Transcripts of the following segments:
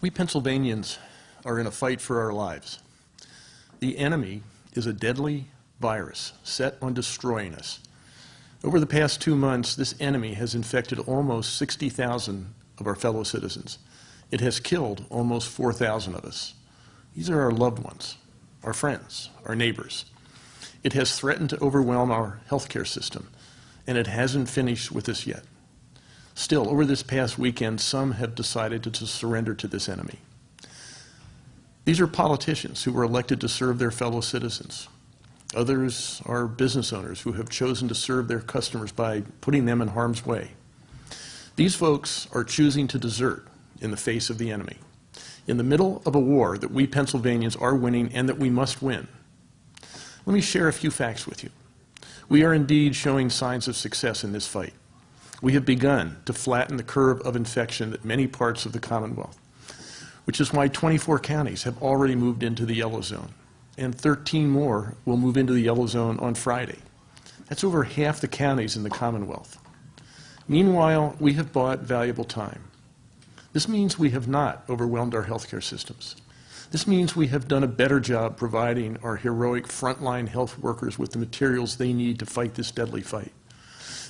We Pennsylvanians are in a fight for our lives. The enemy is a deadly virus set on destroying us. Over the past 2 months, this enemy has infected almost 60,000 of our fellow citizens. It has killed almost 4,000 of us. These are our loved ones, our friends, our neighbors. It has threatened to overwhelm our healthcare system, and it hasn't finished with us yet. Still, over this past weekend, some have decided to surrender to this enemy. These are politicians who were elected to serve their fellow citizens. Others are business owners who have chosen to serve their customers by putting them in harm's way. These folks are choosing to desert in the face of the enemy, in the middle of a war that we Pennsylvanians are winning and that we must win. Let me share a few facts with you. We are indeed showing signs of success in this fight. We have begun to flatten the curve of infection at many parts of the Commonwealth, which is why 24 counties have already moved into the yellow zone, and 13 more will move into the yellow zone on Friday. That's over half the counties in the Commonwealth. Meanwhile, we have bought valuable time. This means we have not overwhelmed our healthcare systems. This means we have done a better job providing our heroic frontline health workers with the materials they need to fight this deadly fight.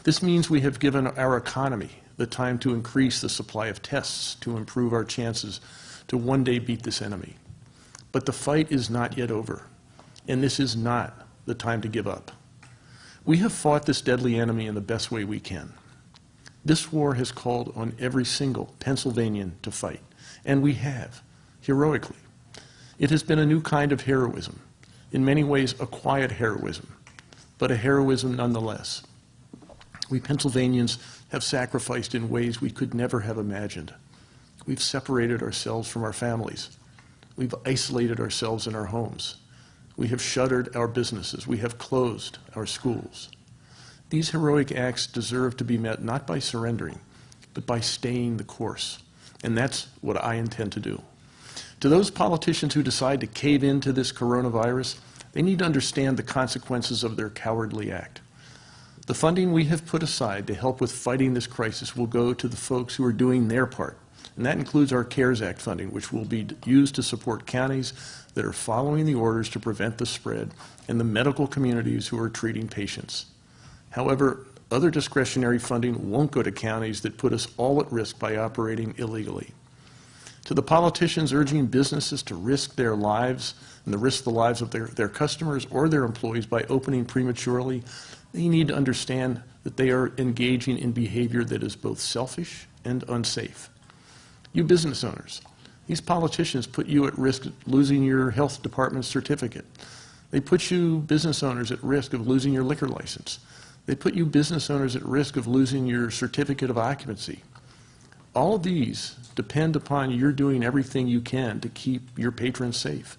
This means we have given our economy the time to increase the supply of tests to improve our chances to one day beat this enemy. But the fight is not yet over, and this is not the time to give up. We have fought this deadly enemy in the best way we can. This war has called on every single Pennsylvanian to fight, and we have, heroically. It has been a new kind of heroism, in many ways a quiet heroism, but a heroism nonetheless. We Pennsylvanians have sacrificed in ways we could never have imagined. We've separated ourselves from our families. We've isolated ourselves in our homes. We have shuttered our businesses. We have closed our schools. These heroic acts deserve to be met not by surrendering, but by staying the course. And that's what I intend to do. To those politicians who decide to cave into this coronavirus, they need to understand the consequences of their cowardly act. The funding we have put aside to help with fighting this crisis will go to the folks who are doing their part. And that includes our CARES Act funding, which will be used to support counties that are following the orders to prevent the spread and the medical communities who are treating patients. However, other discretionary funding won't go to counties that put us all at risk by operating illegally. To the politicians urging businesses to risk their lives and to risk the lives of their customers or their employees by opening prematurely, they need to understand that they are engaging in behavior that is both selfish and unsafe. You business owners, these politicians put you at risk of losing your health department certificate. They put you business owners at risk of losing your liquor license. They put you business owners at risk of losing your certificate of occupancy. All of these depend upon your doing everything you can to keep your patrons safe.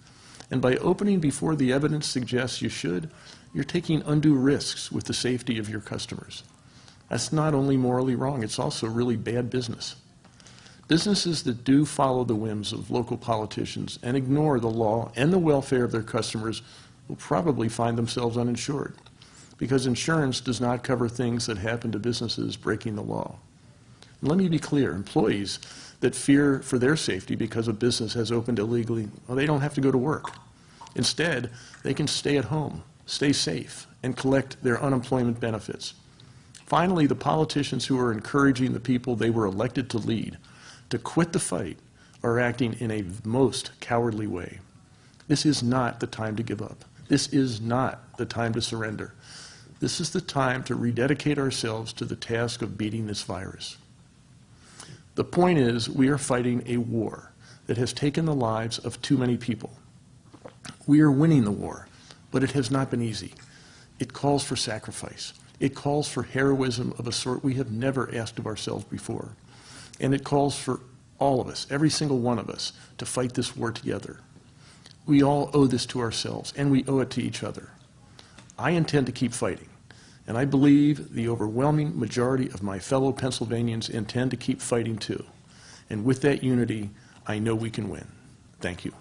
And by opening before the evidence suggests you should, you're taking undue risks with the safety of your customers. That's not only morally wrong, it's also really bad business. Businesses that do follow the whims of local politicians and ignore the law and the welfare of their customers will probably find themselves uninsured, because insurance does not cover things that happen to businesses breaking the law. And let me be clear, employees that fear for their safety because a business has opened illegally, well, they don't have to go to work. Instead, they can stay at home, stay safe, and collect their unemployment benefits. Finally, the politicians who are encouraging the people they were elected to lead to quit the fight are acting in a most cowardly way. This is not the time to give up. This is not the time to surrender. This is the time to rededicate ourselves to the task of beating this virus. The point is, we are fighting a war that has taken the lives of too many people. We are winning the war, but it has not been easy. It calls for sacrifice. It calls for heroism of a sort we have never asked of ourselves before. And it calls for all of us, every single one of us, to fight this war together. We all owe this to ourselves, and we owe it to each other. I intend to keep fighting, and I believe the overwhelming majority of my fellow Pennsylvanians intend to keep fighting too. And with that unity, I know we can win. Thank you.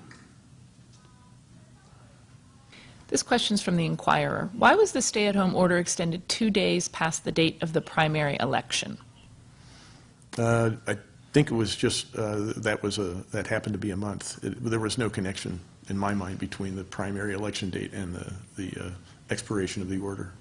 This question's from the Inquirer. Why was the stay-at-home order extended 2 days past the date of the primary election? I think it was just, that happened to be a month. There was no connection, in my mind, between the primary election date and the expiration of the order.